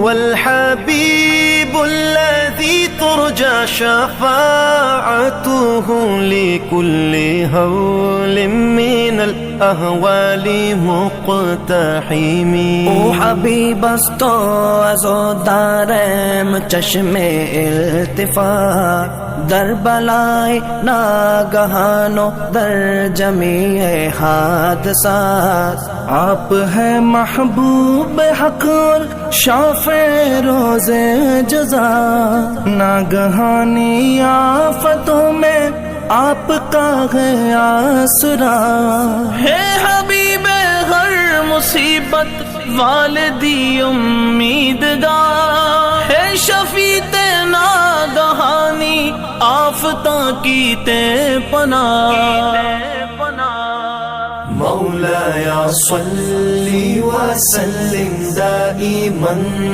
هو الحبيب الذي ترجى شفاعته لكل هول من الأهوال مقتحم. او حبیب است تو از و دارم چشم التفات، در بلای ناگہان و در جمیع حادثات. آپ ہے محبوب حق اور شافع روز جزا، ناگہانی آفتوں میں آپ کا ہے آسرا. ہے حبیب ہر مصیبت والدی امیدگار، ہے شفیع ناگہانی آفتاں کی تے پناہ. مولاي صل وسلم دائما